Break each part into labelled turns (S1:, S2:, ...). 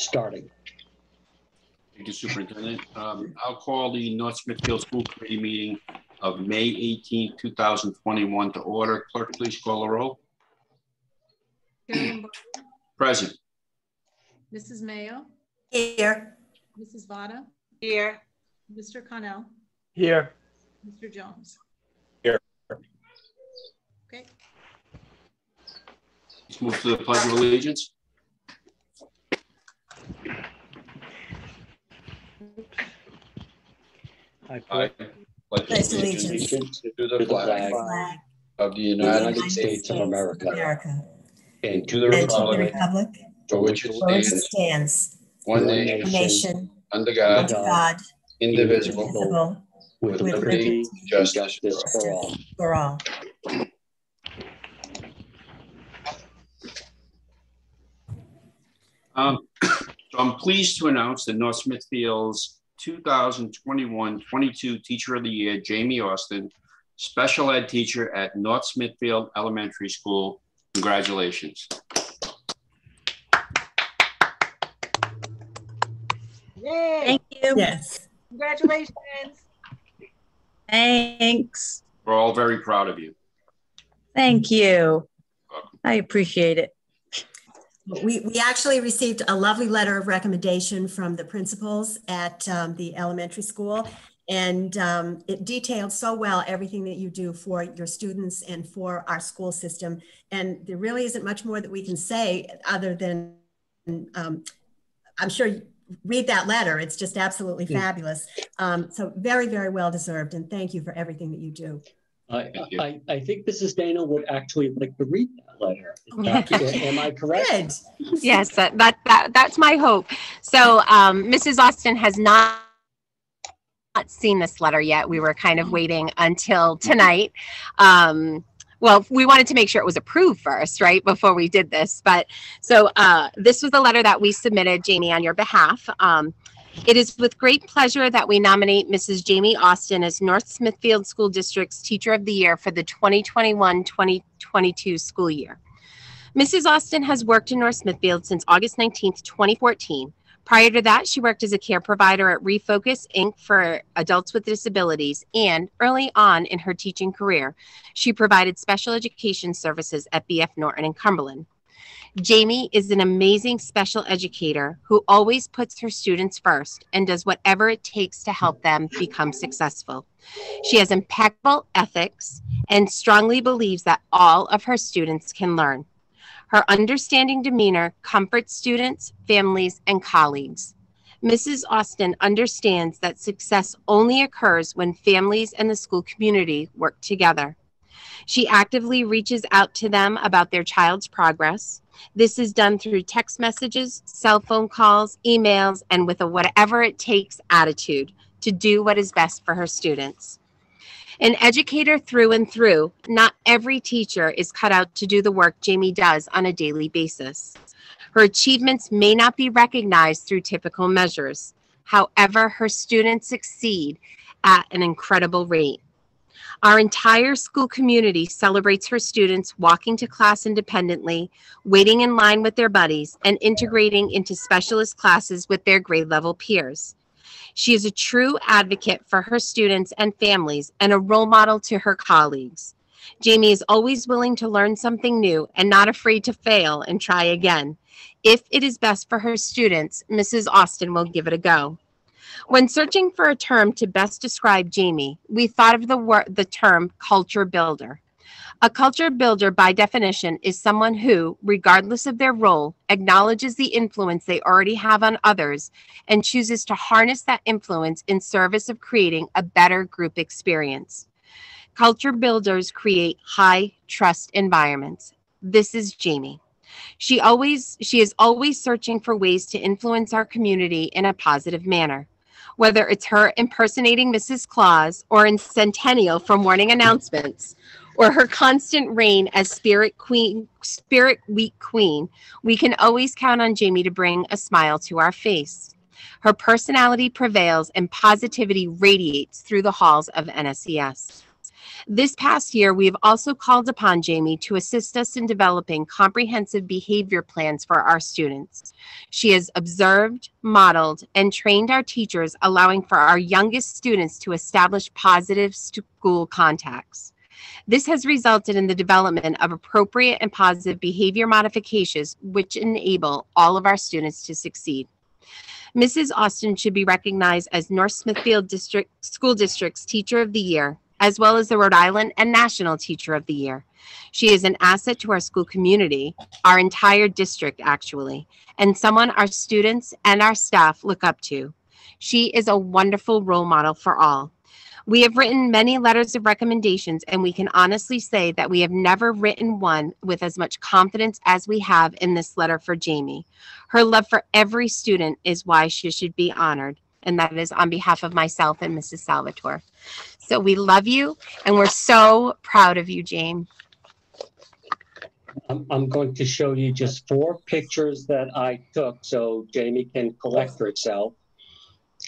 S1: starting.
S2: Thank you, Superintendent. I'll call the North Smithfield School Committee meeting of May 18, 2021 to order. Clerk, please call the roll. Present.
S3: Mrs. Mayo.
S4: Here.
S3: Mrs. Vada.
S4: Here.
S3: Mr. Connell.
S5: Here.
S3: Mr. Jones.
S5: Here.
S3: Okay.
S2: Let's move to the Pledge of Allegiance.
S1: I
S2: pledge
S4: allegiance
S2: to the flag of the United States of America and to the republic for which it stands, one nation, under God, indivisible, with liberty and justice
S4: for all.
S2: So I'm pleased to announce that North Smithfield's 2021-22 Teacher of the Year, Jamie Austin, Special Ed Teacher at North Smithfield Elementary School. Congratulations.
S6: Yay.
S4: Thank you.
S6: Yes. Congratulations.
S4: Thanks.
S2: We're all very proud of you.
S4: Thank you.
S2: Welcome.
S4: I appreciate it.
S7: We actually received a lovely letter of recommendation from the principals at the elementary school, and it detailed so well everything that you do for your students and for our school system. And there really isn't much more that we can say other than I'm sure you read that letter. It's just absolutely fabulous. So very, very well deserved. And thank you for everything that you do.
S1: I think Mrs. Dana would actually like to read that letter. Am I correct?
S7: Good.
S8: Yes, that's my hope. So Mrs. Austin has not seen this letter yet. We were kind of waiting until tonight. Well, we wanted to make sure it was approved first, right, before we did this. But so this was the letter that we submitted, Jamie, on your behalf. It is with great pleasure that we nominate Mrs. Jamie Austin as North Smithfield School District's Teacher of the Year for the 2021-2022 school year. Mrs. Austin has worked in North Smithfield since August 19th, 2014. Prior to that, she worked as a care provider at Refocus Inc. for adults with disabilities, and early on in her teaching career, she provided special education services at BF Norton in Cumberland. Jamie is an amazing special educator who always puts her students first and does whatever it takes to help them become successful. She has impeccable ethics and strongly believes that all of her students can learn. Her understanding demeanor comforts students, families, and colleagues. Mrs. Austin understands that success only occurs when families and the school community work together. She actively reaches out to them about their child's progress. This is done through text messages, cell phone calls, emails, and with a whatever it takes attitude to do what is best for her students. An educator through and through, not every teacher is cut out to do the work Jamie does on a daily basis. Her achievements may not be recognized through typical measures. However, her students succeed at an incredible rate. Our entire school community celebrates her students walking to class independently, waiting in line with their buddies, and integrating into specialist classes with their grade level peers. She is a true advocate for her students and families and a role model to her colleagues. Jamie is always willing to learn something new and not afraid to fail and try again. If it is best for her students, Mrs. Austin will give it a go. When searching for a term to best describe Jamie, we thought of the term culture builder. A culture builder, by definition, is someone who, regardless of their role, acknowledges the influence they already have on others and chooses to harness that influence in service of creating a better group experience. Culture builders create high-trust environments. This is Jamie. She is always searching for ways to influence our community in a positive manner. Whether it's her impersonating Mrs. Claus or in Centennial from Morning Announcements, or her constant reign as Spirit Week Queen, we can always count on Jamie to bring a smile to our face. Her personality prevails and positivity radiates through the halls of NSPS. This past year, we have also called upon Jamie to assist us in developing comprehensive behavior plans for our students. She has observed, modeled, and trained our teachers, allowing for our youngest students to establish positive school contacts. This has resulted in the development of appropriate and positive behavior modifications, which enable all of our students to succeed. Mrs. Austin should be recognized as North Smithfield School District's Teacher of the Year, as well as the Rhode Island and National Teacher of the Year. She is an asset to our school community, our entire district actually, and someone our students and our staff look up to. She is a wonderful role model for all. We have written many letters of recommendations, and we can honestly say that we have never written one with as much confidence as we have in this letter for Jamie. Her love for every student is why she should be honored, and that is on behalf of myself and Mrs. Salvatore. So we love you, and we're so proud of you, Jamie.
S1: I'm going to show you just 4 pictures that I took so Jamie can collect herself.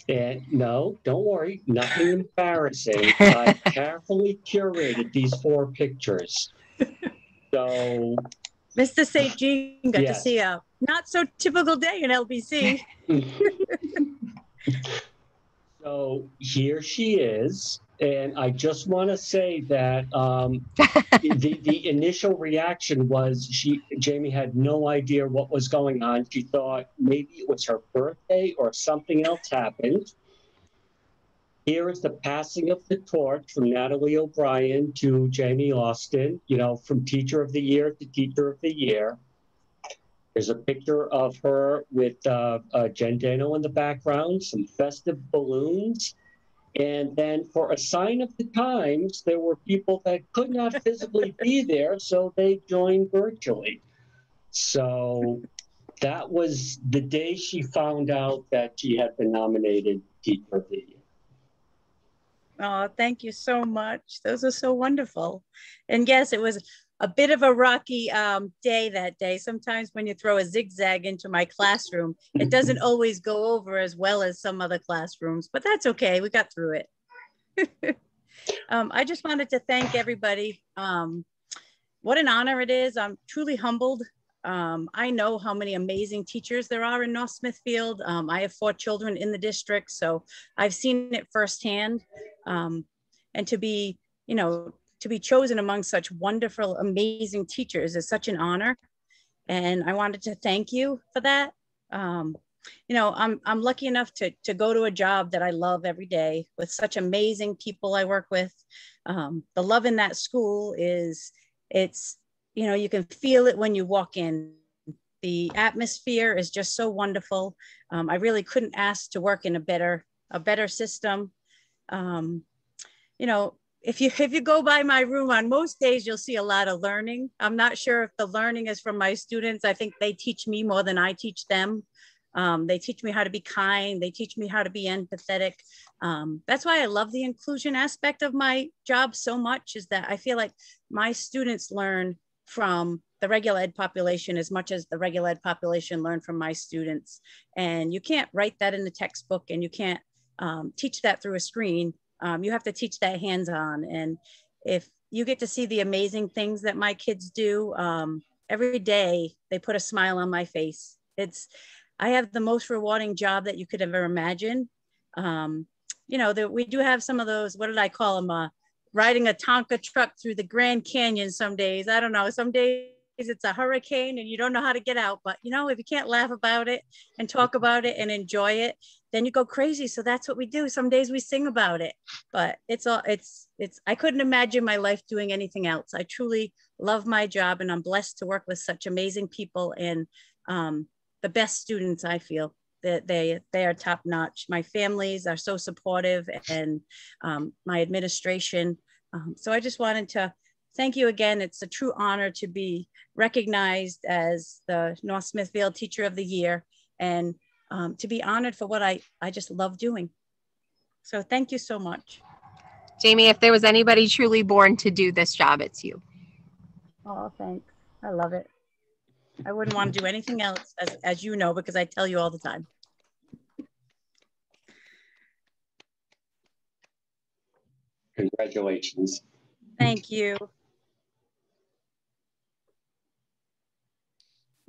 S1: And no, don't worry, nothing embarrassing. I carefully curated these 4 pictures. So,
S4: Mr. St. Jean got to
S1: Yes.
S4: see a not so typical day in LBC.
S1: so here she is. And I just want to say that the initial reaction was Jamie had no idea what was going on. She thought maybe it was her birthday or something else happened. Here is the passing of the torch from Natalie O'Brien to Jamie Austin, you know, from Teacher of the Year to Teacher of the Year. There's a picture of her with Jen Dano in the background, some festive balloons. And then for a sign of the times, there were people that could not physically be there, so they joined virtually. So that was the day she found out that she had been nominated Teacher of the Year.
S4: Oh, thank you so much. Those are so wonderful. And yes, it was a bit of a rocky day that day. Sometimes when you throw a zigzag into my classroom, it doesn't always go over as well as some other classrooms, but that's okay. We got through it. I just wanted to thank everybody. What an honor it is. I'm truly humbled. I know how many amazing teachers there are in North Smithfield. I have 4 children in the district, so I've seen it firsthand. And to be, you know, to be chosen among such wonderful, amazing teachers is such an honor. And I wanted to thank you for that. You know, I'm lucky enough to go to a job that I love every day with such amazing people I work with. The love in that school it's, you know, you can feel it when you walk in. The atmosphere is just so wonderful. I really couldn't ask to work in a better system. You know, if you go by my room on most days, you'll see a lot of learning. I'm not sure if the learning is from my students. I think they teach me more than I teach them. They teach me how to be kind. They teach me how to be empathetic. That's why I love the inclusion aspect of my job so much, is that I feel like my students learn from the regular ed population as much as the regular ed population learn from my students. And you can't write that in the textbook, and you can't teach that through a screen. You have to teach that hands-on. And if you get to see the amazing things that my kids do, every day they put a smile on my face. I have the most rewarding job that you could ever imagine. You know, we do have some of those, what did I call them? Riding a Tonka truck through the Grand Canyon some days. I don't know, some days it's a hurricane and you don't know how to get out, but you know, if you can't laugh about it and talk about it and enjoy it, then you go crazy. So that's what we do. Some days we sing about it, but I couldn't imagine my life doing anything else. I truly love my job, and I'm blessed to work with such amazing people and the best students. I feel that they are top notch. My families are so supportive, and my administration. So I just wanted to thank you again. It's a true honor to be recognized as the North Smithfield Teacher of the Year, and to be honored for what I just love doing. So thank you so much.
S8: Jamie, if there was anybody truly born to do this job, it's you.
S4: Oh, thanks. I love it. I wouldn't want to do anything else, as you know, because I tell you all the time.
S1: Congratulations.
S4: Thank you.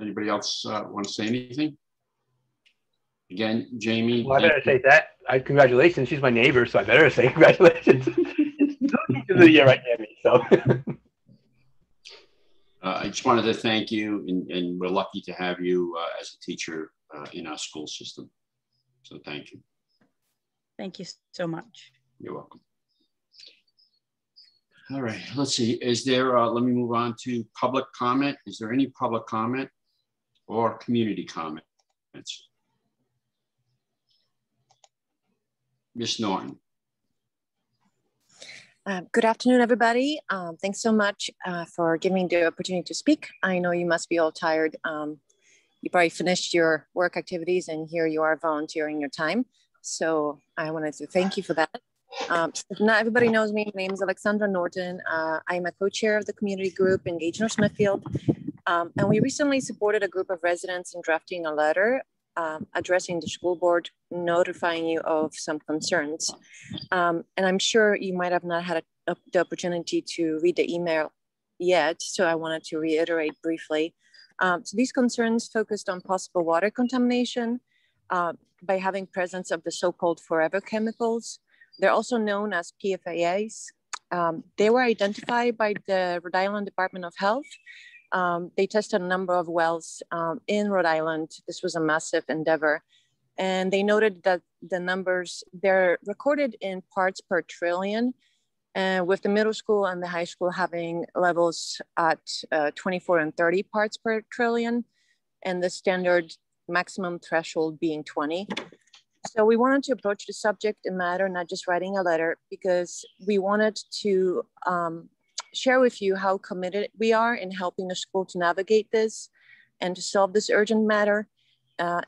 S2: Anybody else want to say anything? Again, Jamie.
S5: Well, I better say that. Congratulations. She's my neighbor, so I better say congratulations. It's the of the year right near me, so.
S2: I just wanted to thank you, and we're lucky to have you as a teacher in our school system. So thank you.
S4: Thank you so much.
S2: You're welcome. All right, let's see. Is there, let me move on to public comment. Is there any public comment or community comments? Ms. Norton.
S9: Good afternoon, everybody. Thanks so much for giving me the opportunity to speak. I know you must be all tired. You probably finished your work activities and here you are volunteering your time. So I wanted to thank you for that. If not everybody knows me, my name is Alexandra Norton. I'm a co-chair of the community group Engage North Smithfield. And we recently supported a group of residents in drafting a letter addressing the school board, notifying you of some concerns. And I'm sure you might have not had the opportunity to read the email yet, so I wanted to reiterate briefly. So these concerns focused on possible water contamination by having presence of the so-called forever chemicals. They're also known as PFAS. They were identified by the Rhode Island Department of Health. They tested a number of wells in Rhode Island. This was a massive endeavor. And they noted that the numbers, they're recorded in parts per trillion, with the middle school and the high school having levels at 24 and 30 parts per trillion, and the standard maximum threshold being 20. So we wanted to approach the subject and matter, not just writing a letter, because we wanted to share with you how committed we are in helping the school to navigate this and to solve this urgent matter.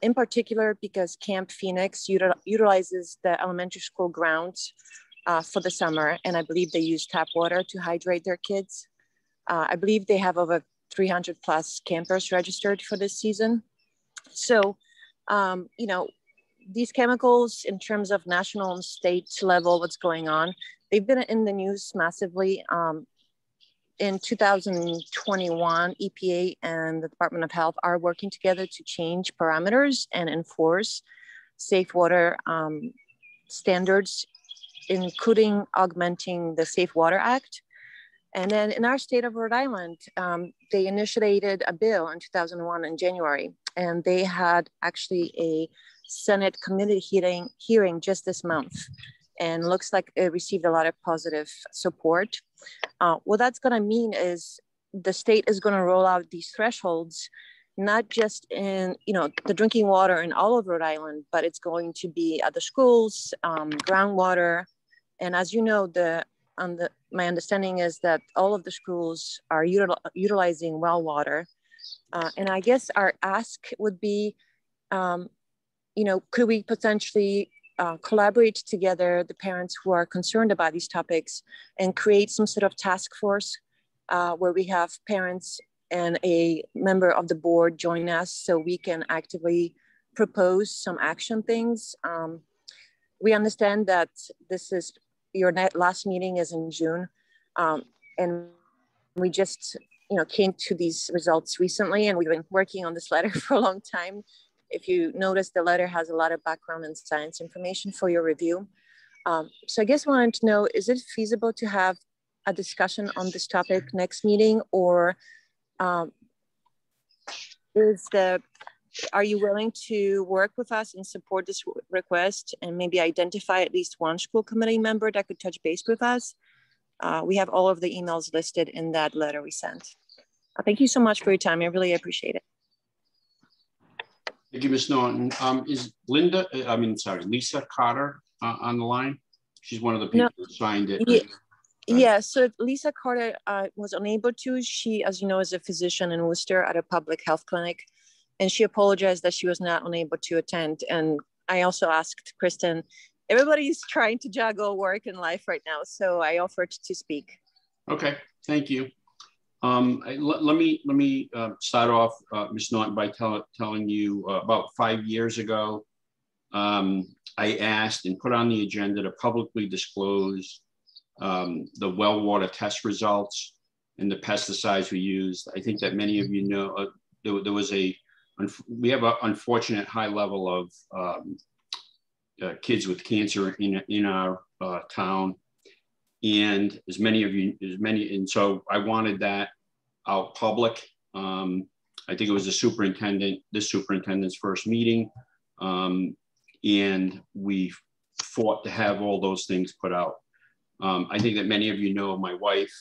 S9: In particular, because Camp Phoenix utilizes the elementary school grounds for the summer, and I believe they use tap water to hydrate their kids. I believe they have over 300 plus campers registered for this season. So, you know, these chemicals, in terms of national and state level, what's going on, they've been in the news massively. In 2021, EPA and the Department of Health are working together to change parameters and enforce safe water standards, including augmenting the Safe Water Act. And then in our state of Rhode Island, they initiated a bill in 2001 in January, and they had actually a Senate committee hearing just this month, and looks like it received a lot of positive support. What that's gonna mean is the state is gonna roll out these thresholds, not just in the drinking water in all of Rhode Island, but it's going to be at the schools, groundwater. And as you know, my understanding is that all of the schools are utilizing well water. And I guess our ask would be, could we potentially collaborate together, the parents who are concerned about these topics, and create some sort of task force where we have parents and a member of the board join us so we can actively propose some action things. We understand that this is your last meeting is in June, and we just came to these results recently, and we've been working on this letter for a long time. If you notice, the letter has a lot of background and science information for your review. So I guess I wanted to know, is it feasible to have a discussion on this topic next meeting, or are you willing to work with us and support this request and maybe identify at least one school committee member that could touch base with us? We have all of the emails listed in that letter we sent. Thank you so much for your time. I really appreciate it.
S2: Thank you, Ms. Norton. Is Lisa Carter on the line? She's one of the people who signed it.
S9: Yeah, so Lisa Carter was unable to. She, as you know, is a physician in Worcester at a public health clinic, and she apologized that she was not unable to attend. And I also asked Kristen, everybody's trying to juggle work and life right now, so I offered to speak. Okay,
S2: thank you. Let me start off, Ms. Norton, by telling you about 5 years ago, I asked and put on the agenda to publicly disclose the well water test results and the pesticides we used. I think that many of you know, there was we have an unfortunate high level of kids with cancer in our town. And and so I wanted that out public. I think it was this superintendent's first meeting. And we fought to have all those things put out. I think that many of you know my wife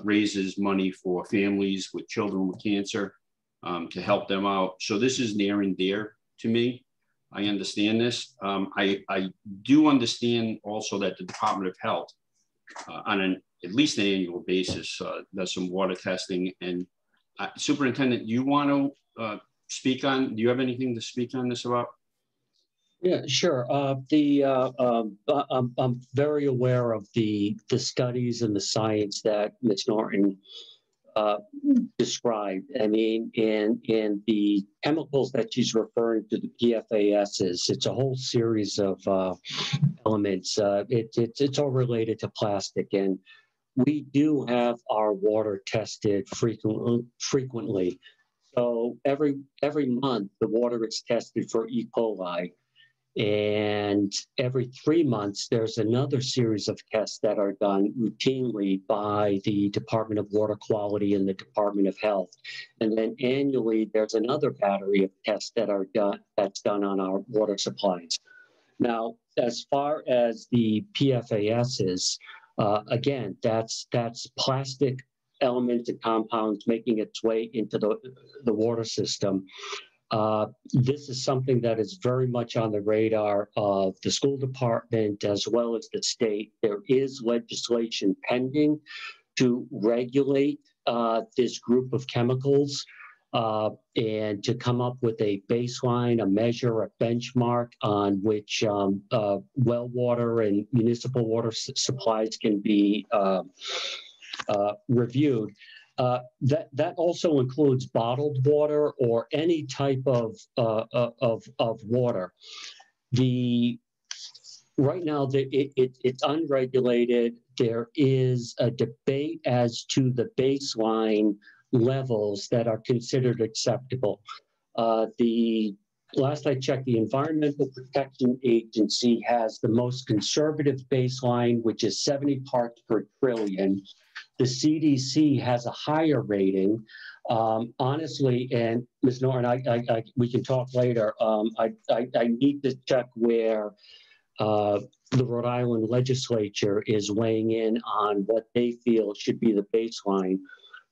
S2: raises money for families with children with cancer to help them out. So this is near and dear to me. I understand this. I do understand also that the Department of Health on at least an annual basis does some water testing. And Superintendent, you want to speak on, do you have anything to speak on this about?
S1: Yeah, sure. I'm very aware of the studies and the science that Ms. Norton described. I mean, and the chemicals that she's referring to, the PFASs, it's a whole series of elements. It's all related to plastic, and we do have our water tested frequently. So every month, the water is tested for E. coli. And every 3 months, there's another series of tests that are done routinely by the Department of Water Quality and the Department of Health. And then annually, there's another battery of tests that's done on our water supplies. Now, as far as the PFASs, again, that's plastic elements and compounds making its way into the water system. This is something that is very much on the radar of the school department as well as the state. There is legislation pending to regulate this group of chemicals and to come up with a baseline, a measure, a benchmark on which well water and municipal water supplies can be reviewed. That also includes bottled water or any type of water. Right now, it's unregulated. There is a debate as to the baseline levels that are considered acceptable. Last I checked, the Environmental Protection Agency has the most conservative baseline, which is 70 parts per trillion. The CDC has a higher rating. Honestly, and Ms. Norton, we can talk later. I need to check where the Rhode Island legislature is weighing in on what they feel should be the baseline.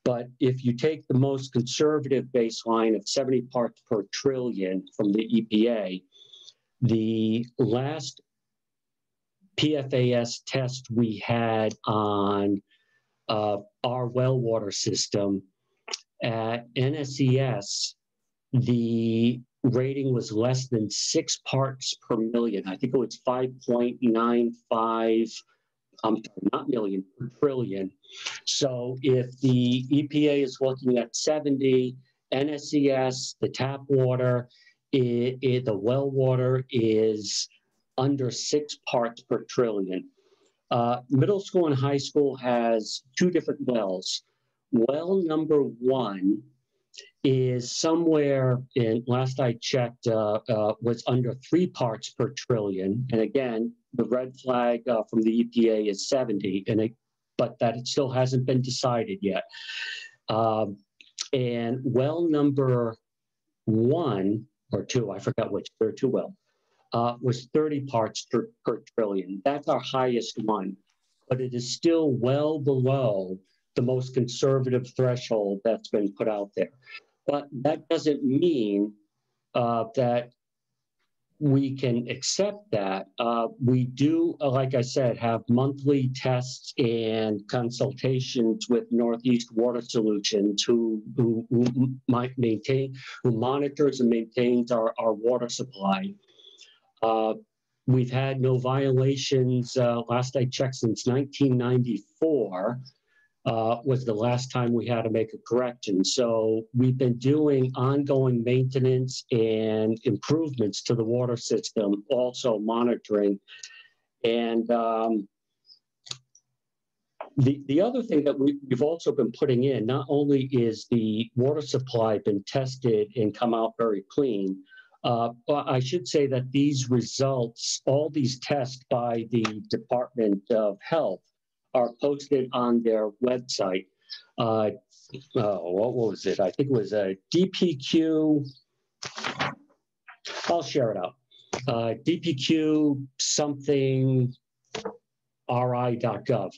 S1: But if you take the most conservative baseline of 70 parts per trillion from the EPA, the last PFAS test we had on our well water system at NSPS, the rating was less than 6 parts per million. I think it was 5.95, not million, per trillion. So if the EPA is looking at 70, NSPS, the tap water, the well water is under 6 parts per trillion. Middle school and high school has 2 different wells. Well number 1 is somewhere in, last I checked, was under 3 parts per trillion. And again, the red flag from the EPA is 70, but that it still hasn't been decided yet. And well number 1 or 2, I forgot which, there are 2 wells. Was 30 parts per trillion. That's our highest one, but it is still well below the most conservative threshold that's been put out there. But that doesn't mean that we can accept that. We do, like I said, have monthly tests and consultations with Northeast Water Solutions, who monitors and maintains our water supply. We've had no violations, last I checked, since 1994 was the last time we had to make a correction. So we've been doing ongoing maintenance and improvements to the water system, also monitoring. And The other thing that we've also been putting in, not only is the water supply been tested and come out very clean, but I should say that these results, all these tests by the Department of Health are posted on their website. What was it? I think it was a DPQ. I'll share it out. DPQ something ri.gov.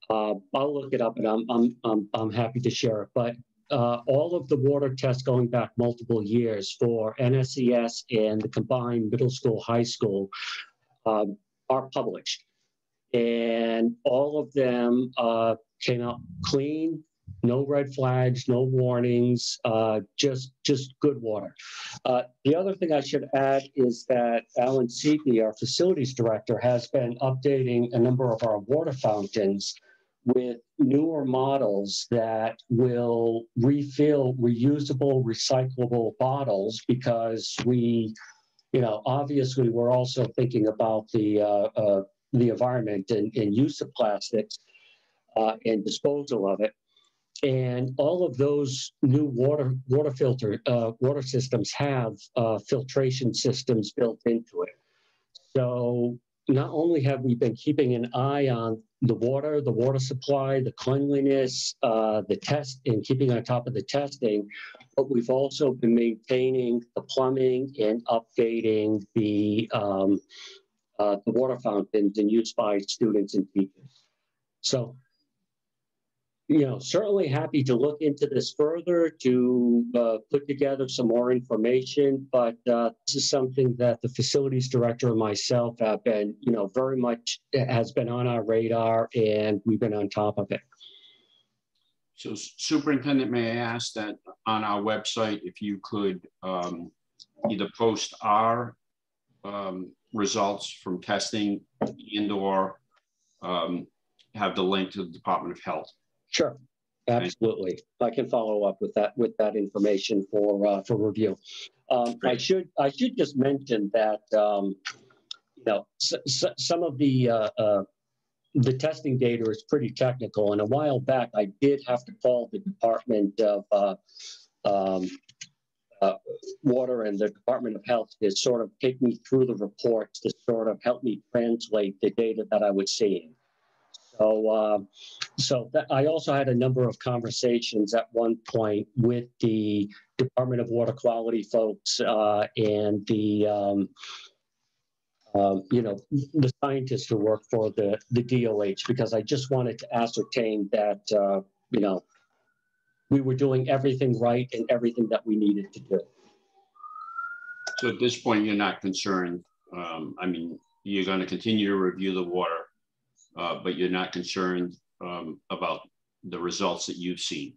S1: I'll look it up, and I'm happy to share it. But all of the water tests going back multiple years for NSPS and the combined middle school, high school are published, and all of them came out clean. No red flags, no warnings, just good water. The other thing I should add is that Alan Seepy, our facilities director, has been updating a number of our water fountains with newer models that will refill reusable, recyclable bottles, because obviously we're also thinking about the environment and use of plastics and disposal of it. And all of those new water systems have filtration systems built into it. So not only have we been keeping an eye on the water supply, the cleanliness, the test, and keeping on top of the testing, but we've also been maintaining the plumbing and updating the water fountains and used by students and teachers. So, certainly happy to look into this further, to put together some more information, but this is something that the facilities director and myself have been, very much has been on our radar, and we've been on top of it.
S2: So Superintendent, may I ask that on our website, if you could either post our results from testing and/or have the link to the Department of Health?
S1: Sure, absolutely. I can follow up with that information for review. I should just mention that some of the testing data is pretty technical, and a while back I did have to call the Department of Water and the Department of Health to sort of take me through the reports to sort of help me translate the data that I was seeing. So I also had a number of conversations at one point with the Department of Water Quality folks and the scientists who work for the DOH, because I just wanted to ascertain that we were doing everything right and everything that we needed to do.
S2: So at this point, you're not concerned. You're going to continue to review the water, but you're not concerned about the results that you've seen.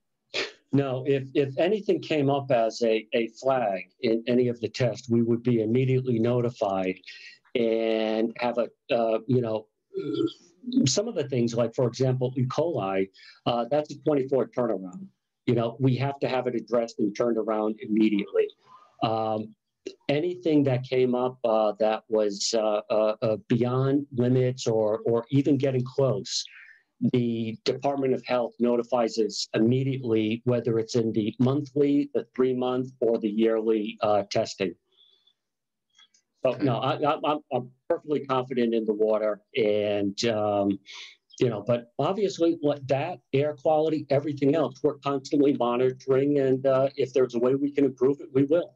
S1: No, if anything came up as a flag in any of the tests, we would be immediately notified and have some of the things, like, for example, E. coli, that's a 24 turnaround. We have to have it addressed and turned around immediately. Anything that came up that was beyond limits or even getting close, the Department of Health notifies us immediately, whether it's in the monthly, the 3-month, or the yearly testing. So no, I'm perfectly confident in the water, and but obviously, that air quality, everything else, we're constantly monitoring, and if there's a way we can improve it, we will.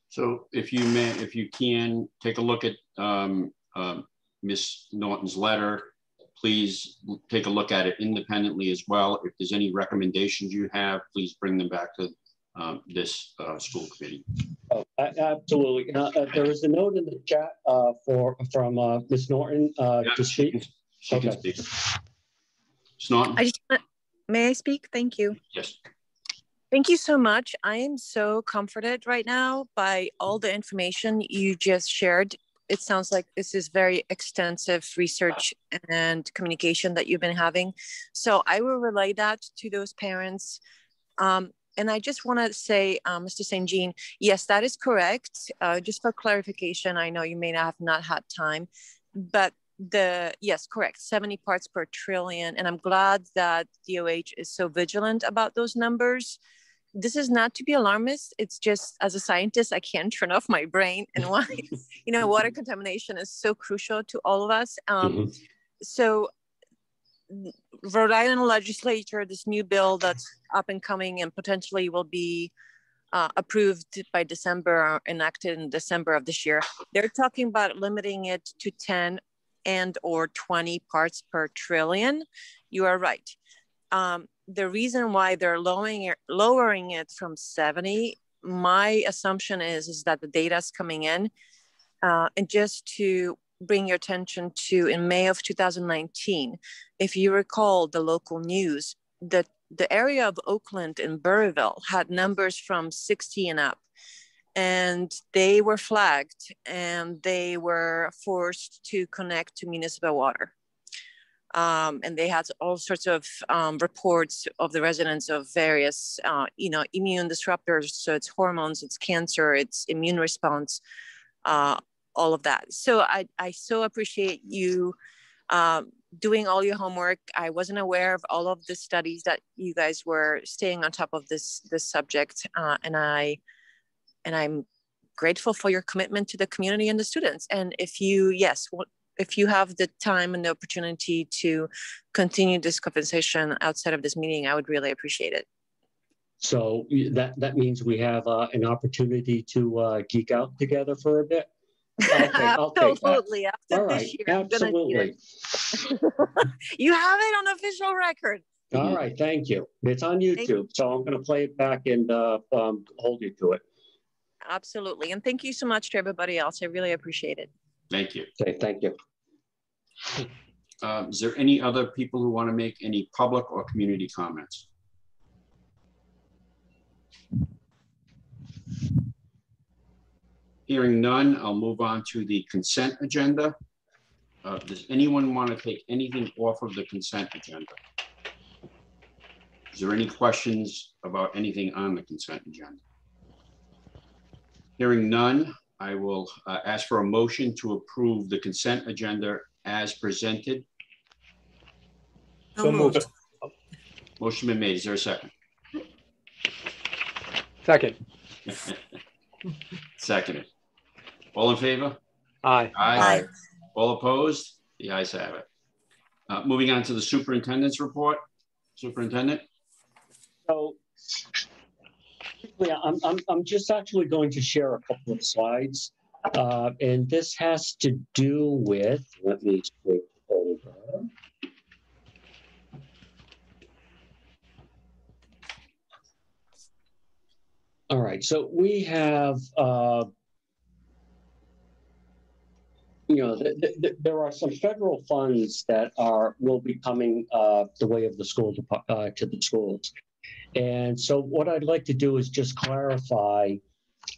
S2: So if you can take a look at Ms. Norton's letter, please take a look at it independently as well. If there's any recommendations you have, please bring them back to this school committee.
S1: Oh, absolutely. There is a note in the chat from Ms. Norton to speak.
S2: She can speak. Ms. Norton?
S9: May I speak? Thank you.
S2: Yes.
S9: Thank you so much. I am so comforted right now by all the information you just shared. It sounds like this is very extensive research and communication that you've been having. So I will relay that to those parents. And I just want to say, Mr. St. Jean, yes, that is correct. Just for clarification, I know you may not have had time, but yes, correct, 70 parts per trillion. And I'm glad that DOH is so vigilant about those numbers. This is not to be alarmist. It's just, as a scientist, I can't turn off my brain, and why, water contamination is so crucial to all of us. So Rhode Island legislature, this new bill that's up and coming and potentially will be approved by December, or enacted in December of this year, they're talking about limiting it to 10 and or 20 parts per trillion. You are right. The reason why they're lowering it from 70, my assumption is that the data is coming in. And just to bring your attention to, in May of 2019, if you recall the local news, that the area of Oakland and Burrillville had numbers from 60 and up, and they were flagged and they were forced to connect to municipal water. And they had all sorts of reports of the residents of various, immune disruptors. So it's hormones, it's cancer, it's immune response, all of that. So I so appreciate you doing all your homework. I wasn't aware of all of the studies that you guys were staying on top of this subject, and I'm grateful for your commitment to the community and the students. And if you have the time and the opportunity to continue this conversation outside of this meeting, I would really appreciate it.
S1: So that means we have an opportunity to geek out together for a bit.
S9: Absolutely. After
S1: all
S9: this
S1: right,
S9: year,
S1: absolutely.
S9: You have it on official record.
S1: All right, thank you. It's on YouTube, so I'm going to play it back and hold you to it.
S9: Absolutely, and thank you so much to everybody else. I really appreciate it.
S2: Thank you.
S1: Okay, thank you.
S2: Is there any other people who want to make any public or community comments? Hearing none, I'll move on to the consent agenda. Does anyone want to take anything off of the consent agenda? Is there any questions about anything on the consent agenda? Hearing none, I will ask for a motion to approve the consent agenda as presented.
S5: So moved.
S2: Motion been made. Is there a second?
S5: Second.
S2: Seconded. All in favor?
S5: Aye.
S2: Aye. All opposed? The ayes have it. Moving on to the superintendent's report. Superintendent.
S1: So I'm just actually going to share a couple of slides, and this has to do with, let me switch over. All right, so we have, there are some federal funds that will be coming the way of the school to the schools. And so what I'd like to do is just clarify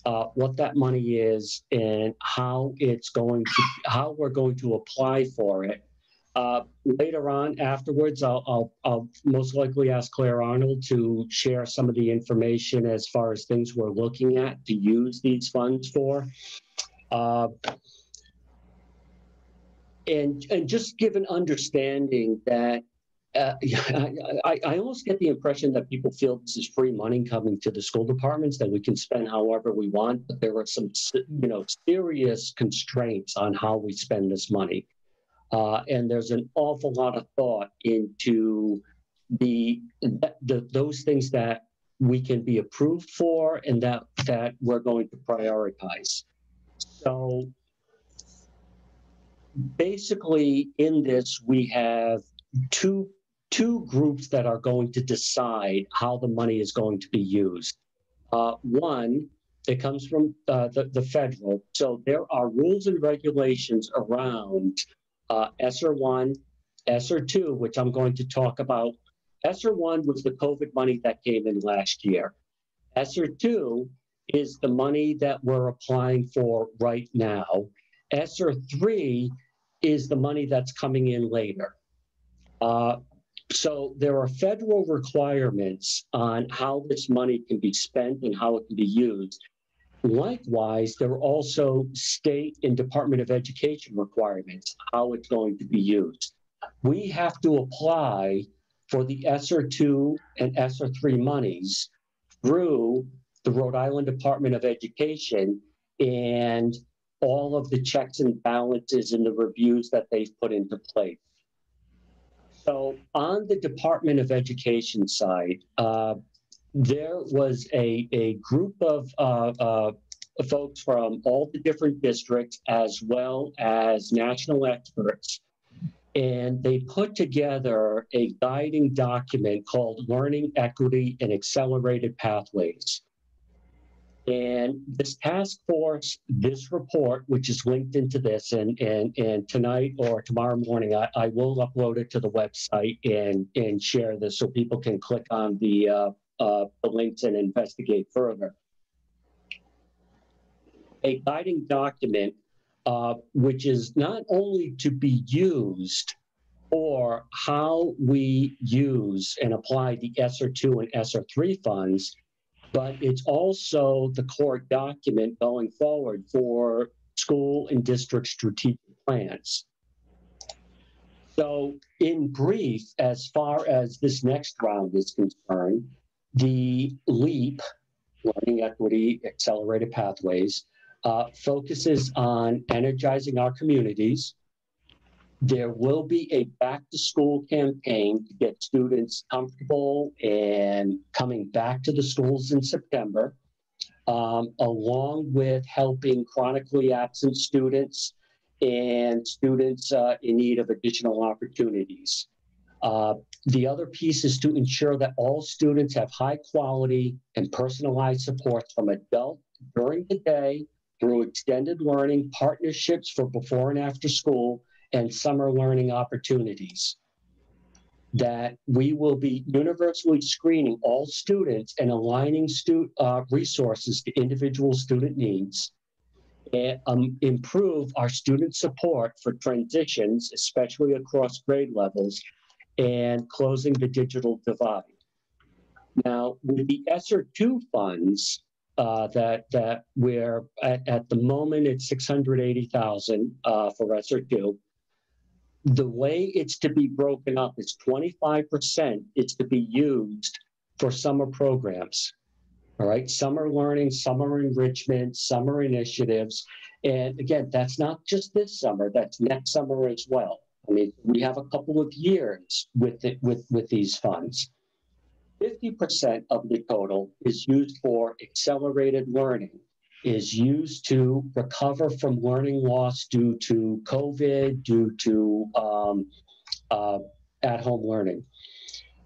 S1: what that money is and how we're going to apply for it. Later on, afterwards, I'll most likely ask Claire Arnold to share some of the information as far as things we're looking at to use these funds for. And just give an understanding that I almost get the impression that people feel this is free money coming to the school departments that we can spend however we want, but there are some, serious constraints on how we spend this money. And there's an awful lot of thought into those things that we can be approved for and that we're going to prioritize. So basically in this, we have two groups that are going to decide how the money is going to be used. One, it comes from the federal. So there are rules and regulations around ESSER 1, ESSER 2, which I'm going to talk about. ESSER 1 was the COVID money that came in last year. ESSER 2 is the money that we're applying for right now. ESSER 3 is the money that's coming in later. So there are federal requirements on how this money can be spent and how it can be used. Likewise, there are also state and Department of Education requirements, how it's going to be used. We have to apply for the SR2 and SR3 monies through the Rhode Island Department of Education and all of the checks and balances and the reviews that they've put into place. So on the Department of Education side, there was a group of folks from all the different districts as well as national experts, and they put together a guiding document called Learning Equity and Accelerated Pathways. And this task force, this report, which is linked into this, and tonight or tomorrow morning, I will upload it to the website and share this so people can click on the links and investigate further. A guiding document, which is not only to be used for how we use and apply the SR2 and SR3 funds, but it's also the core document going forward for school and district strategic plans. So in brief, as far as this next round is concerned, the LEAP, Learning Equity Accelerated Pathways, focuses on energizing our communities. There will be a back-to-school campaign to get students comfortable and coming back to the schools in September, along with helping chronically absent students and students in need of additional opportunities. The other piece is to ensure that all students have high quality and personalized supports from adults during the day through extended learning, partnerships for before and after school, and summer learning opportunities. That we will be universally screening all students and aligning resources to individual student needs, and improve our student support for transitions, especially across grade levels, and closing the digital divide. Now, with the SR2 funds, that we're at the moment, it's 680,000 for SR2. The way it's to be broken up is 25% is to be used for summer programs. All right, summer learning, summer enrichment, summer initiatives. And again, that's not just this summer, that's next summer as well. I mean, we have a couple of years with these funds. 50% of the total is used for accelerated learning, is used to recover from learning loss due to COVID, due to at-home learning.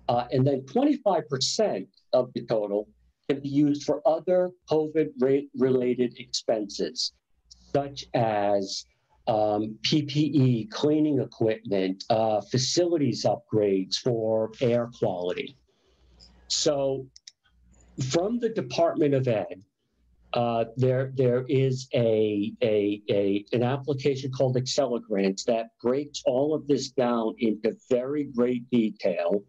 S1: And then 25% of the total can be used for other COVID-related expenses, such as PPE, cleaning equipment, facilities upgrades for air quality. So from the Department of Ed, there is an application called Accelergrants that breaks all of this down into very great detail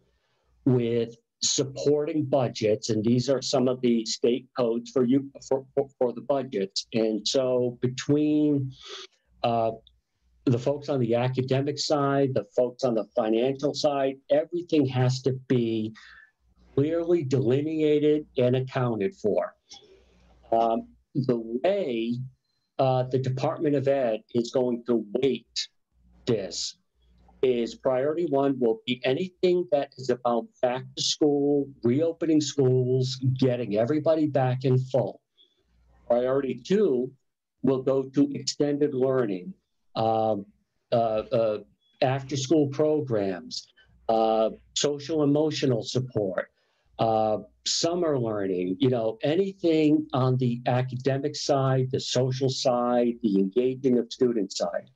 S1: with supporting budgets, and these are some of the state codes for the budgets. And so between the folks on the academic side, the folks on the financial side, everything has to be clearly delineated and accounted for. The way the Department of Ed is going to weight this is priority one will be anything that is about back to school, reopening schools, getting everybody back in full. Priority two will go to extended learning, after school programs, social emotional support, summer learning, anything on the academic side, the social side, the engaging of student side.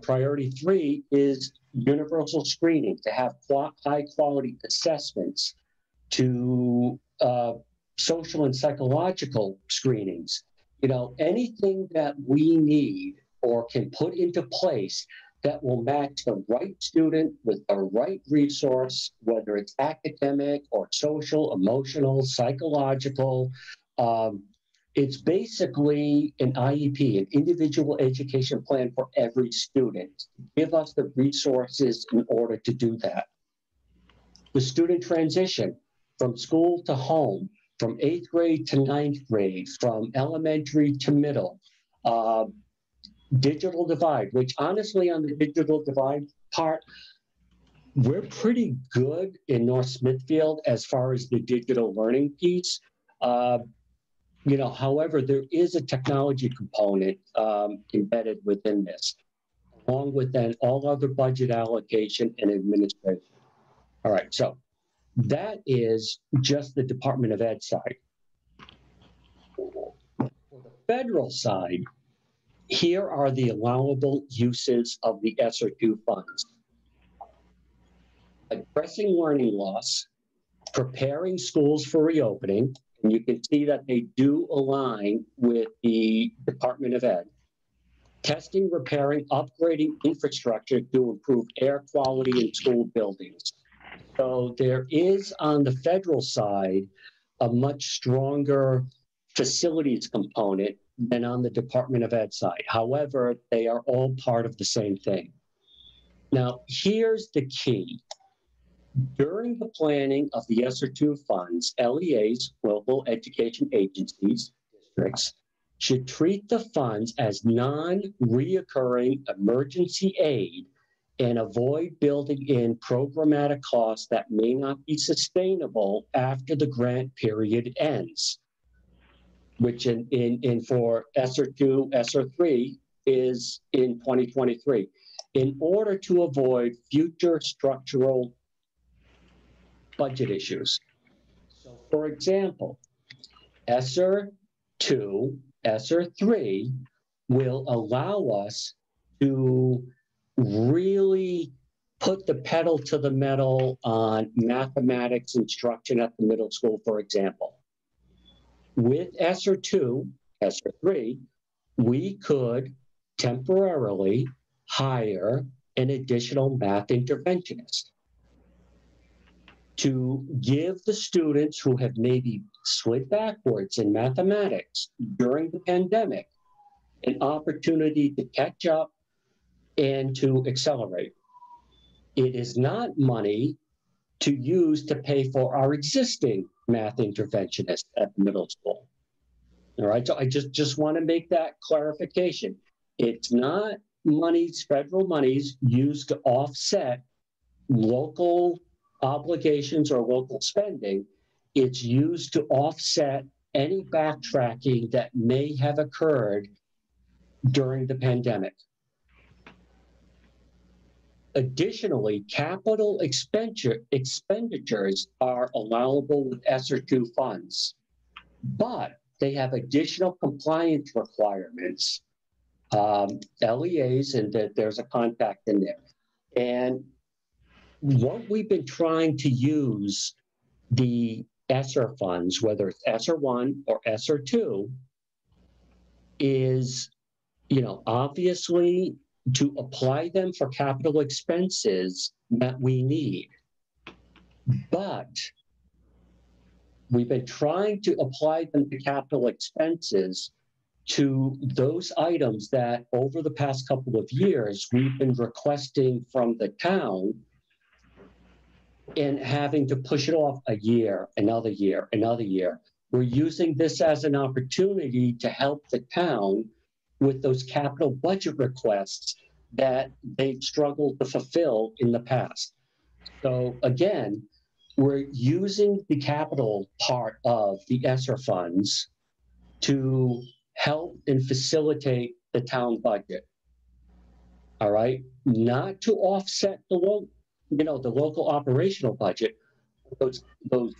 S1: Priority three is universal screening, to have high quality assessments, to social and psychological screenings. Anything that we need or can put into place that will match the right student with the right resource, whether it's academic or social, emotional, psychological, It's basically an IEP, an individual education plan for every student. Give us the resources in order to do that. The student transition from school to home, from 8th grade to 9th grade, from elementary to middle, digital divide, which honestly on the digital divide part, we're pretty good in North Smithfield as far as the digital learning piece. However, there is a technology component embedded within this, along with then all other budget allocation and administration. All right, so that is just the Department of Ed side. For the federal side, here are the allowable uses of the SR2 funds. Addressing learning loss, preparing schools for reopening, and you can see that they do align with the Department of Ed. Testing, repairing, upgrading infrastructure to improve air quality in school buildings. So there is on the federal side a much stronger facilities component than on the Department of Ed side. However, they are all part of the same thing. Now, here's the key. During the planning of the SR2 funds, LEAs, local education agencies, districts, should treat the funds as non-reoccurring emergency aid and avoid building in programmatic costs that may not be sustainable after the grant period ends, which for SR2, SR3 is in 2023, in order to avoid future structural budget issues. So for example, SR2, SR3 will allow us to really put the pedal to the metal on mathematics instruction at the middle school, for example. With SR2, SR3, we could temporarily hire an additional math interventionist to give the students who have maybe slid backwards in mathematics during the pandemic an opportunity to catch up and to accelerate. It is not money to use to pay for our existing math interventionist at the middle school. All right, so I just want to make that clarification. It's not monies, federal monies used to offset local obligations or local spending. It's used to offset any backtracking that may have occurred during the pandemic. Additionally, capital expenditures are allowable with SR2 funds, but they have additional compliance requirements, LEAs, and that there's a contact in there. And what we've been trying to use the ESSER funds, whether it's ESSER1 or ESSER2, is, obviously to apply them for capital expenses that we need. But we've been trying to apply them to capital expenses to those items that over the past couple of years, we've been requesting from the town and having to push it off a year, another year, another year. We're using this as an opportunity to help the town with those capital budget requests that they've struggled to fulfill in the past. So again, we're using the capital part of the ESSER funds to help and facilitate the town budget. All right, not to offset the local operational budget. Those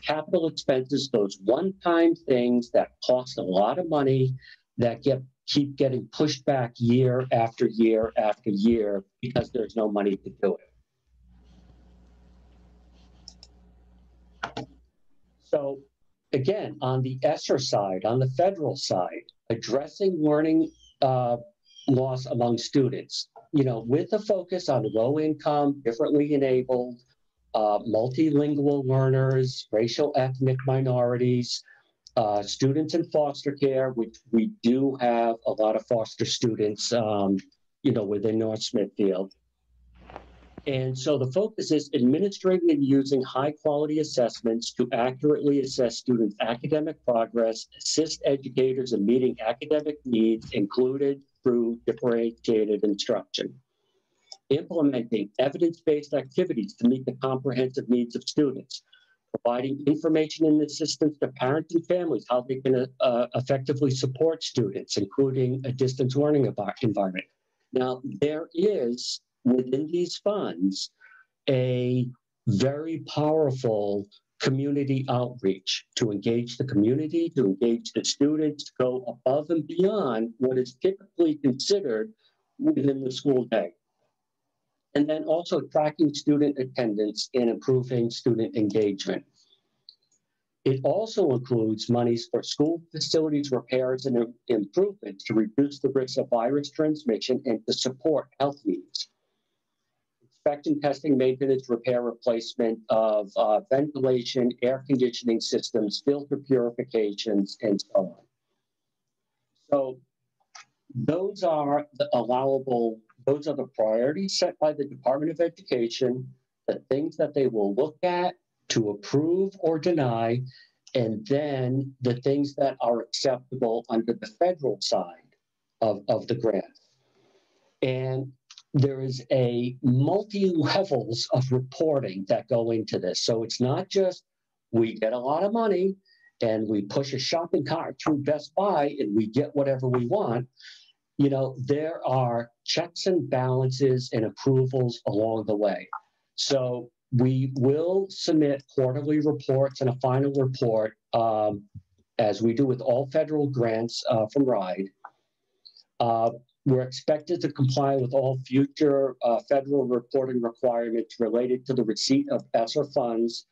S1: capital expenses, those one-time things that cost a lot of money, that keep getting pushed back year after year after year because there's no money to do it. So again, on the ESSER side, on the federal side, addressing learning loss among students, with a focus on low income, differently enabled, multilingual learners, racial ethnic minorities, students in foster care, which we do have a lot of foster students, within North Smithfield. And so the focus is administering and using high quality assessments to accurately assess students' academic progress, assist educators in meeting academic needs, included through differentiated instruction. Implementing evidence-based activities to meet the comprehensive needs of students. Providing information and assistance to parents and families, how they can effectively support students, including a distance learning environment. Now, there is, within these funds, a very powerful community outreach to engage the community, to engage the students, to go above and beyond what is typically considered within the school day. And then also tracking student attendance and improving student engagement. It also includes monies for school facilities repairs and improvements to reduce the risk of virus transmission and to support health needs. Inspection, testing, maintenance, repair, replacement of ventilation, air conditioning systems, filter purifications, and so on. So those are the allowable, those are the priorities set by the Department of Education, the things that they will look at to approve or deny, and then the things that are acceptable under the federal side of the grant. And there is a multi-levels of reporting that go into this. So it's not just we get a lot of money and we push a shopping cart through Best Buy and we get whatever we want. You know, there are checks and balances and approvals along the way. So we will submit quarterly reports and a final report, as we do with all federal grants from RIDE. We're expected to comply with all future federal reporting requirements related to the receipt of ESSER funds.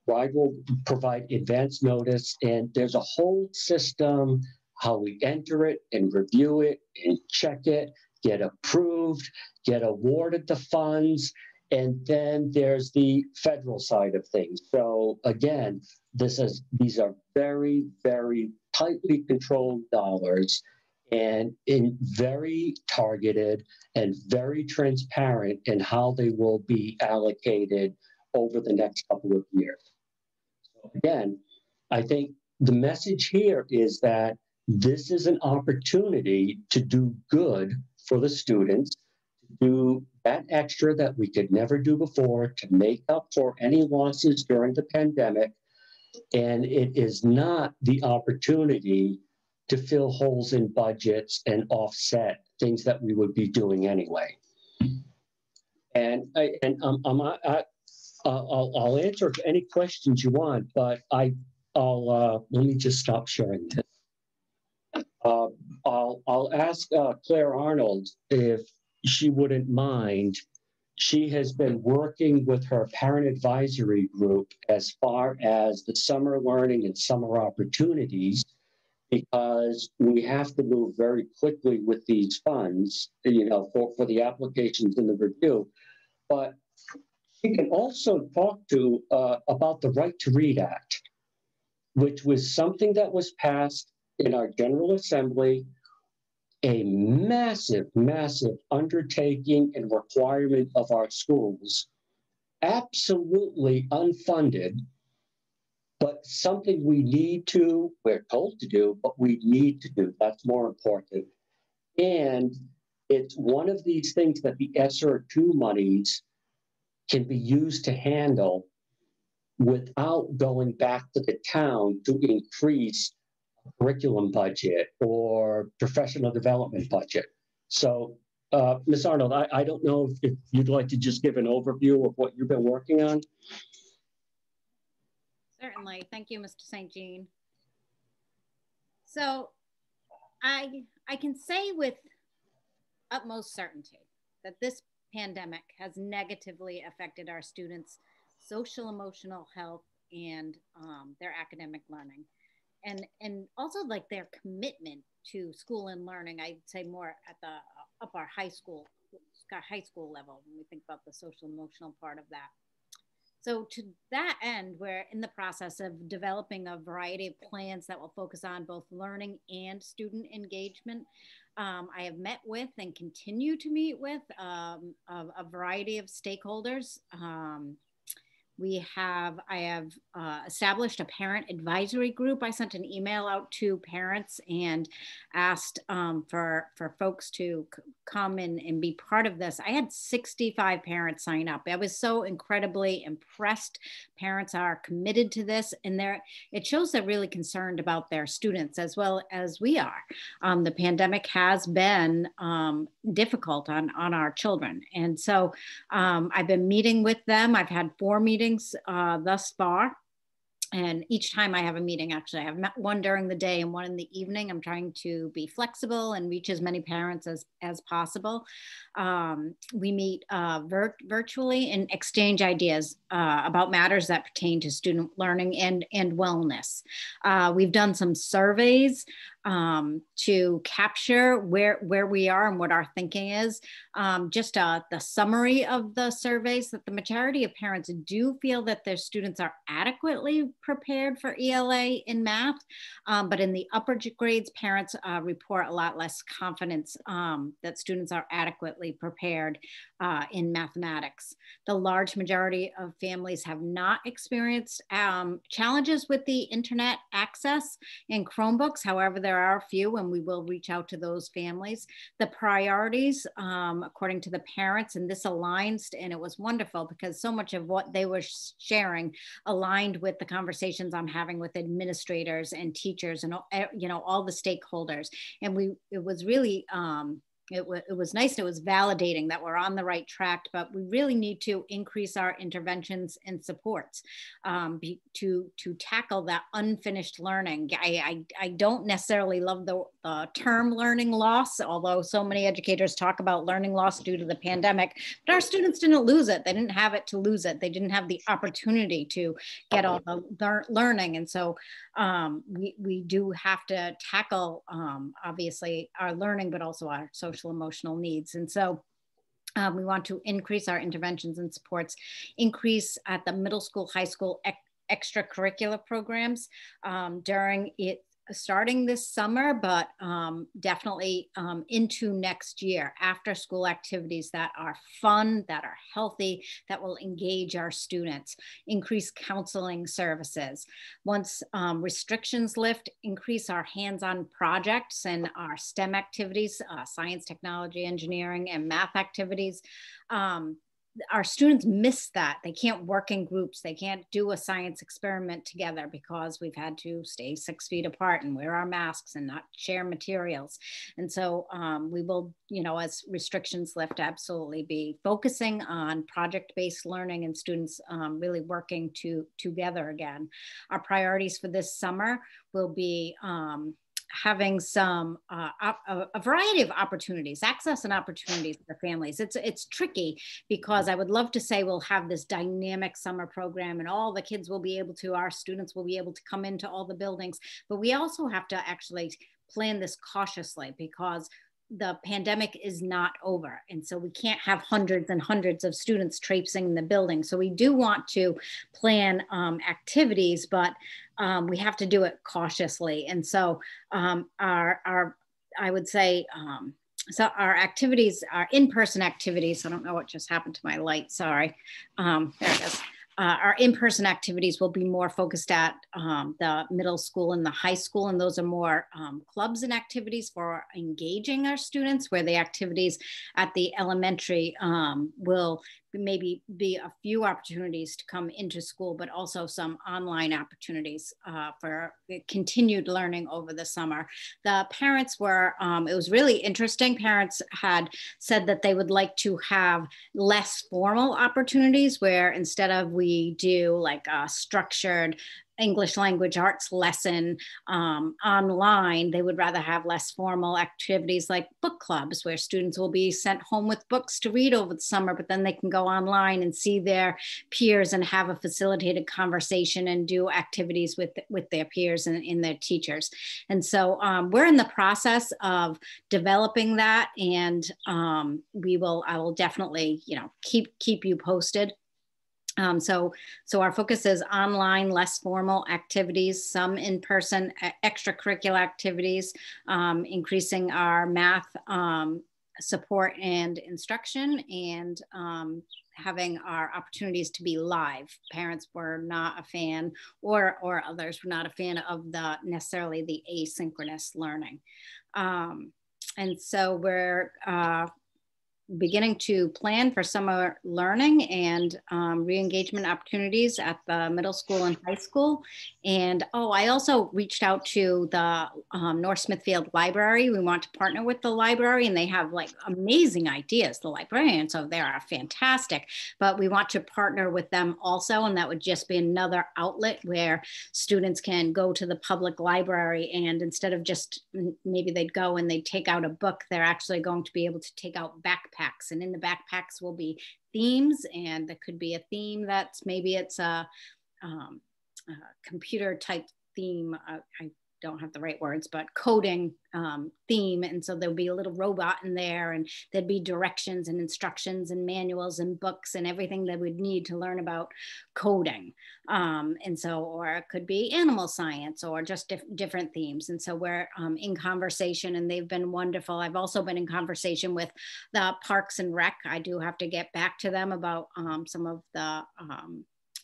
S1: RIDE will provide advance notice, and there's a whole system, how we enter it and review it and check it, get approved, get awarded the funds, and then there's the federal side of things. So again, these are very, very tightly controlled dollars and very targeted and very transparent in how they will be allocated over the next couple of years. So again, I think the message here is that this is an opportunity to do good for the students, to do that extra that we could never do before, to make up for any losses during the pandemic. And it is not the opportunity to fill holes in budgets and offset things that we would be doing anyway. And I'll answer any questions you want, but let me just stop sharing this. I'll ask Claire Arnold if she wouldn't mind. She has been working with her parent advisory group as far as the summer learning and summer opportunities, because we have to move very quickly with these funds, for the applications and the review. But she can also talk to about the Right to Read Act, which was something that was passed in our General Assembly, a massive, massive undertaking and requirement of our schools, absolutely unfunded, but something we're told to do, but we need to do. That's more important. And it's one of these things that the SR2 monies can be used to handle without going back to the town to increase curriculum budget or professional development budget. So, Ms. Arnold, I don't know if you'd like to just give an overview of what you've been working on.
S10: Certainly. Thank you, Mr. St. Jean. So I can say with utmost certainty that this pandemic has negatively affected our students' social emotional health and their academic learning. And also like their commitment to school and learning, I'd say more at the upper high school level when we think about the social emotional part of that. So to that end, we're in the process of developing a variety of plans that will focus on both learning and student engagement. I have met with and continue to meet with a variety of stakeholders. I have established a parent advisory group. I sent an email out to parents and asked for folks to come and be part of this. I had 65 parents sign up. I was so incredibly impressed. Parents are committed to this, and it shows they're really concerned about their students as well as we are. The pandemic has been difficult on our children. And so I've been meeting with them. I've had 4 meetings thus far. And each time I have a meeting, actually, I have met one during the day and one in the evening. I'm trying to be flexible and reach as many parents as possible. We meet virtually and exchange ideas about matters that pertain to student learning and wellness. We've done some surveys to capture where we are and what our thinking is. Just the summary of the surveys, that the majority of parents do feel that their students are adequately prepared for ELA in math, but in the upper grades, parents report a lot less confidence that students are adequately prepared in mathematics. The large majority of families have not experienced challenges with the internet access and Chromebooks. However, there are a few, and we will reach out to those families. The priorities, according to the parents, and this aligns, and it was wonderful because so much of what they were sharing aligned with the conversations I'm having with administrators and teachers and all the stakeholders. And it was really it was nice and it was validating that we're on the right track, but we really need to increase our interventions and supports to tackle that unfinished learning. I don't necessarily love the term learning loss, although so many educators talk about learning loss due to the pandemic, but our students didn't lose it. They didn't have it to lose it. They didn't have the opportunity to get all the learning. And so we do have to tackle, obviously, our learning, but also our social emotional needs. And so we want to increase our interventions and supports, increase at the middle school, high school extracurricular programs during it, starting this summer, but definitely into next year, after school activities that are fun, that are healthy, that will engage our students, increase counseling services. Once restrictions lift, increase our hands-on projects and our STEM activities, science, technology, engineering, and math activities. Our students miss that. They can't work in groups. They can't do a science experiment together because we've had to stay 6 feet apart and wear our masks and not share materials. And so we will, as restrictions lift, absolutely be focusing on project-based learning and students really working together again. Our priorities for this summer will be having some a variety of opportunities, access and opportunities for families. It's tricky because I would love to say we'll have this dynamic summer program and all the kids will be able to, our students will be able to come into all the buildings, but we also have to actually plan this cautiously because the pandemic is not over. And so we can't have hundreds and hundreds of students traipsing in the building. So we do want to plan activities, but we have to do it cautiously. And so I would say, so our activities, our in-person activities, I don't know what just happened to my light, sorry. There it is. Our in-person activities will be more focused at the middle school and the high school, and those are more clubs and activities for engaging our students, where the activities at the elementary will maybe be a few opportunities to come into school, but also some online opportunities for continued learning over the summer. The parents were, it was really interesting. Parents had said that they would like to have less formal opportunities where instead of we do like a structured English language arts lesson online, they would rather have less formal activities like book clubs where students will be sent home with books to read over the summer, but then they can go online and see their peers and have a facilitated conversation and do activities with their peers and their teachers. And so we're in the process of developing that, and I will definitely, keep you posted. So our focus is online, less formal activities, some in-person extracurricular activities, increasing our math support and instruction, and having our opportunities to be live. Parents were not a fan, or others were not a fan of necessarily the asynchronous learning. And so we're beginning to plan for summer learning and re-engagement opportunities at the middle school and high school. And I also reached out to the North Smithfield Library. We want to partner with the library, and they have like amazing ideas. The librarians over there are fantastic, but we want to partner with them also. And that would just be another outlet where students can go to the public library, and instead of just maybe they'd go and they'd take out a book, they're actually going to be able to take out backpacks. And in the backpacks will be themes, and there could be a theme that's maybe it's a computer type theme. I don't have the right words, but coding theme. And so there'll be a little robot in there, and there'd be directions and instructions and manuals and books and everything that we'd need to learn about coding. And so, or it could be animal science, or just different themes. And so we're in conversation, and they've been wonderful. I've also been in conversation with the Parks and Rec. I do have to get back to them about some of the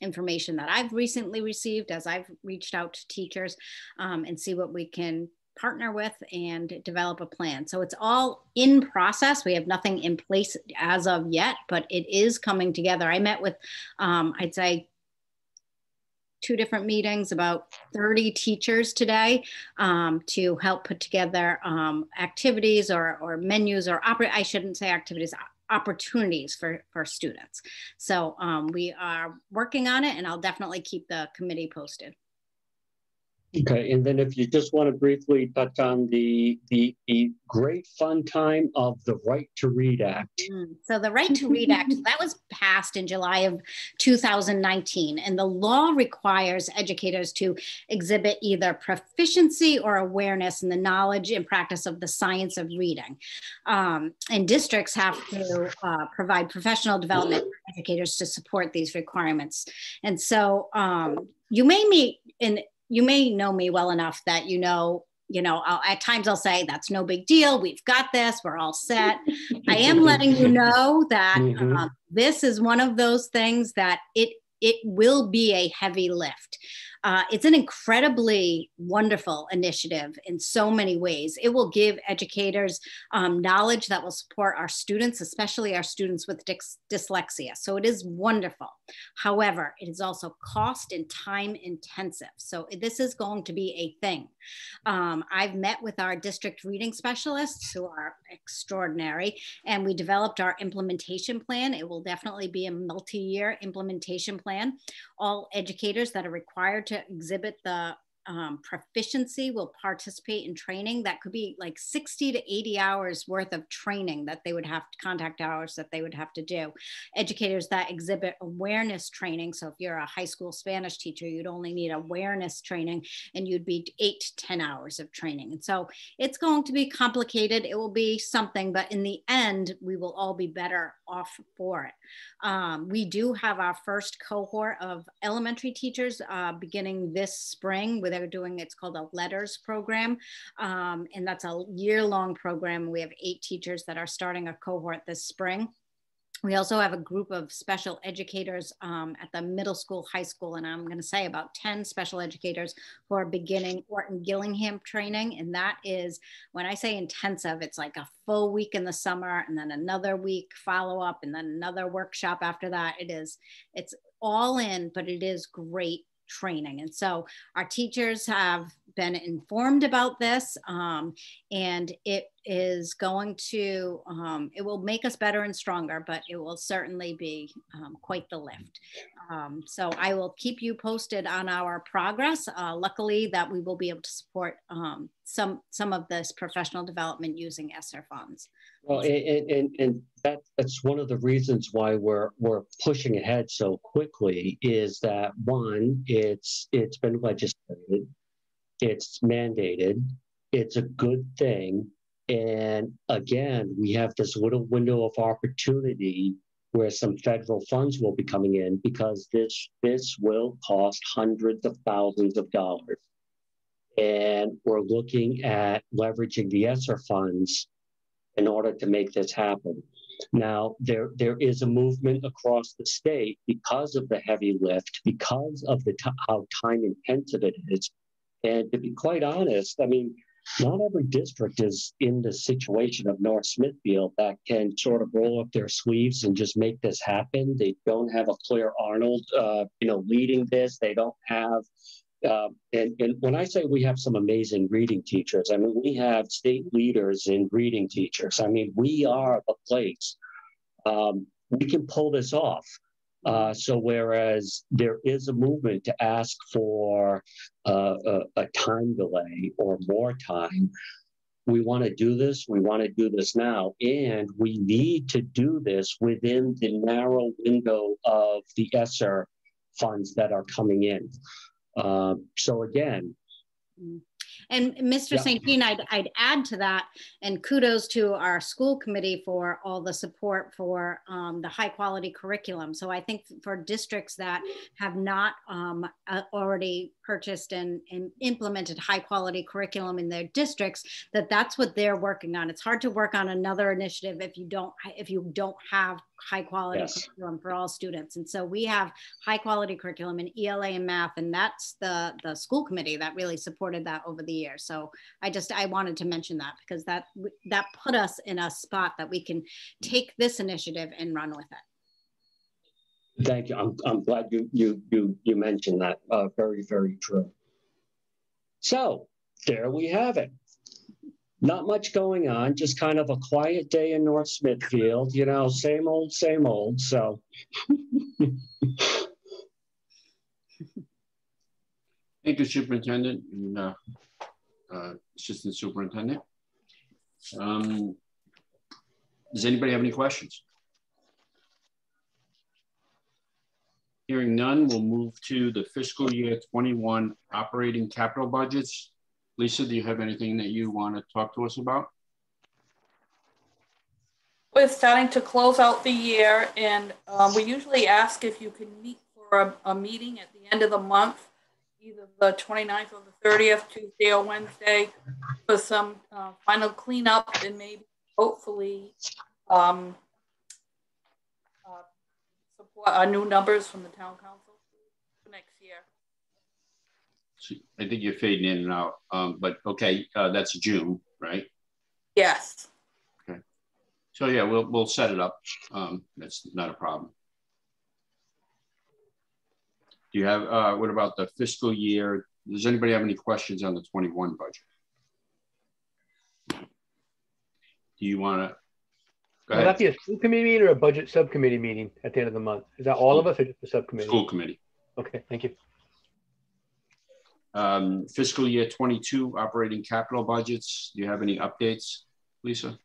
S10: information that I've recently received as I've reached out to teachers, and see what we can partner with and develop a plan. So it's all in process. We have nothing in place as of yet, but it is coming together. I met with, I'd say, 2 different meetings, about 30 teachers today, to help put together activities or menus, or I shouldn't say activities, opportunities for students. So we are working on it, and I'll definitely keep the committee posted.
S1: Okay, and then if you just want to briefly touch on the great fun time of the Right to Read Act.
S10: So the Right to Read Act, that was passed in July of 2019, and the law requires educators to exhibit either proficiency or awareness in the knowledge and practice of the science of reading. And districts have to provide professional development for educators to support these requirements. And so you may know me well enough that at times I'll say, that's no big deal. We've got this. We're all set. I am letting you know that this is one of those things that it will be a heavy lift. It's an incredibly wonderful initiative in so many ways. It will give educators knowledge that will support our students, especially our students with dyslexia. So it is wonderful. However, it is also cost and time intensive. So this is going to be a thing. I've met with our district reading specialists, who are extraordinary, and we developed our implementation plan. It will definitely be a multi-year implementation plan. All educators that are required to exhibit the proficiency will participate in training. That could be like 60 to 80 hours worth of training that they would have to, contact hours that they would have to do. Educators that exhibit awareness training. So if you're a high school Spanish teacher, you'd only need awareness training, and you'd be 8 to 10 hours of training. And so it's going to be complicated. It will be something, but in the end, we will all be better off for it. We do have our first cohort of elementary teachers beginning this spring. They're doing, it's called a Letters program. And that's a year-long program. We have 8 teachers that are starting a cohort this spring. We also have a group of special educators at the middle school, high school, and I'm going to say about 10 special educators who are beginning Orton Gillingham training. And that is, when I say intensive, it's like a full week in the summer, and then another week follow-up, and then another workshop after that. It's all in, but it is great training. And so our teachers have been informed about this, and it is going to, it will make us better and stronger, but it will certainly be quite the lift. So I will keep you posted on our progress. Luckily that we will be able to support some of this professional development using ESSER funds.
S1: Well, and that's one of the reasons why we're pushing ahead so quickly, is that, one, it's been legislated, it's mandated, it's a good thing, and again, we have this little window of opportunity where some federal funds will be coming in, because this will cost hundreds of thousands of dollars. And we're looking at leveraging the ESSER funds in order to make this happen. Now, there is a movement across the state because of the heavy lift, because of how time intensive it is. And to be quite honest, I mean, not every district is in the situation of North Smithfield that can sort of roll up their sleeves and just make this happen. They don't have a Claire Arnold, leading this. They don't have, and when I say we have some amazing reading teachers, I mean, we have state leaders in reading teachers. I mean, we are the place. We can pull this off. So whereas there is a movement to ask for a time delay or more time, we want to do this. We want to do this now. And we need to do this within the narrow window of the ESSER funds that are coming in. So again.
S10: And Mr. St. Jean, I'd add to that, and kudos to our school committee for all the support for the high quality curriculum. So I think for districts that have not already purchased and implemented high quality curriculum in their districts, that's what they're working on. It's hard to work on another initiative if you don't have high quality curriculum for all students. And so we have high quality curriculum in ELA and math, and that's the school committee that really supported that over the years. So I wanted to mention that because that put us in a spot that we can take this initiative and run with it.
S1: Thank you. I'm glad you mentioned that. Very, very true. So there we have it. Not much going on, just kind of a quiet day in North Smithfield, same old, same old. So.
S2: Thank you, Superintendent and Assistant Superintendent. Does anybody have any questions? Hearing none, we'll move to the fiscal year 21 operating capital budgets. Lisa, do you have anything that you want to talk to us about?
S11: We're starting to close out the year, and we usually ask if you can meet for a meeting at the end of the month, either the 29th or the 30th, Tuesday or Wednesday, for some final cleanup and maybe hopefully support our new numbers from the town council for next year.
S2: I think you're fading in and out, but okay, that's June, right?
S11: Yes.
S2: Okay. So yeah, we'll set it up. That's not a problem. Do you have, what about the fiscal year? Does anybody have any questions on the 21 budget? Do you want to?
S5: Will that be a school committee meeting or a budget subcommittee meeting at the end of the month? Is that all of us or just the subcommittee?
S2: School committee.
S5: Okay, thank you.
S2: Fiscal year 22 operating capital budgets. Do you have any updates, Lisa?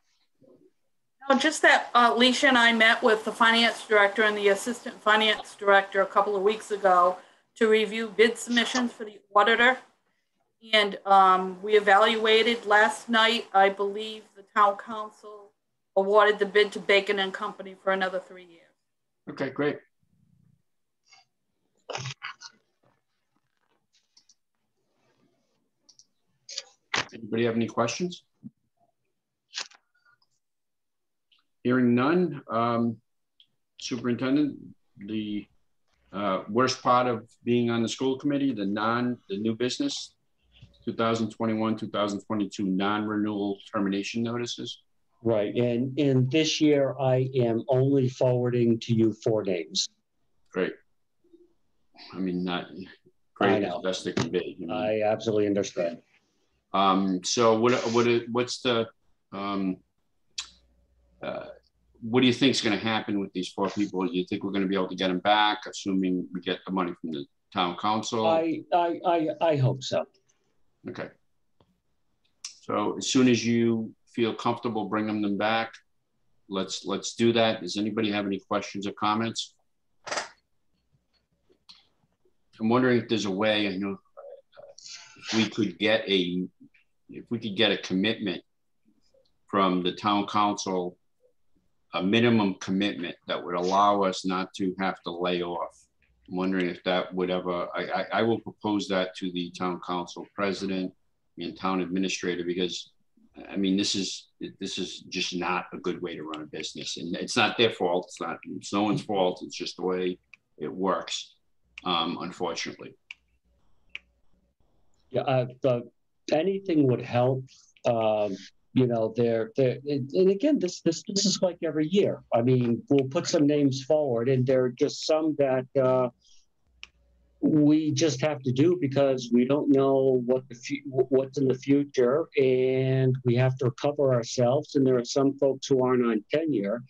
S11: No, just that Leisha and I met with the finance director and the assistant finance director a couple of weeks ago to review bid submissions for the auditor. And we evaluated last night. I believe the town council awarded the bid to Bacon and Company for another 3 years.
S2: Okay, great. Anybody have any questions? Hearing none, Superintendent, the worst part of being on the school committee, the new business, 2021, 2022 non-renewal termination notices.
S1: Right, and this year I am only forwarding to you 4 names.
S2: Great. I mean, not great as best it can be.
S1: I absolutely understand.
S2: So what's the what do you think is going to happen with these 4 people? Do you think we're going to be able to get them back, assuming we get the money from the town council?
S1: I hope so.
S2: Okay. So as soon as you feel comfortable bringing them back, let's do that. Does anybody have any questions or comments? I'm wondering if there's a way, I know, if we could get a commitment from the town council a minimum commitment that would allow us not to have to lay off. I'm wondering if that would ever, I will propose that to the town council president and town administrator, because I mean, this is just not a good way to run a business, and it's not their fault. It's no one's fault. It's just the way it works, unfortunately.
S1: Yeah, anything would help. You know, and again, this is like every year. I mean, we'll put some names forward, and there are just some that we just have to do because we don't know what's in the future, and we have to cover ourselves. And there are some folks who aren't on tenure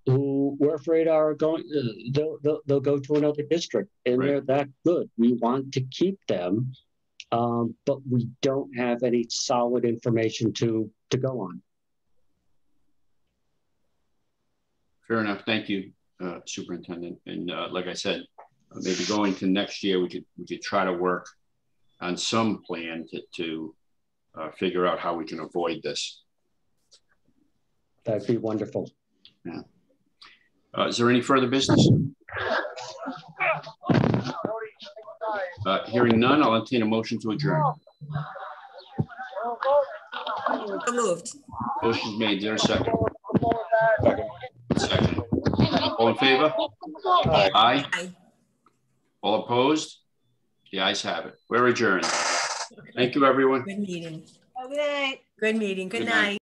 S1: who we're afraid are going. They'll go to another district, and they're that good. We want to keep them. But we don't have any solid information to go on.
S2: Fair enough. Thank you, Superintendent. And like I said, maybe going to next year, we could try to work on some plan to figure out how we can avoid this.
S1: That'd be wonderful.
S2: Yeah. Is there any further business? Hearing none, I'll entertain a motion to adjourn.
S7: So moved.
S2: Motion's made. Is there a second? Second. All in favor? Aye. Aye. All opposed? The ayes have it. We're adjourned. Thank you, everyone.
S7: Good meeting.
S6: Okay.
S7: Good meeting. Good night.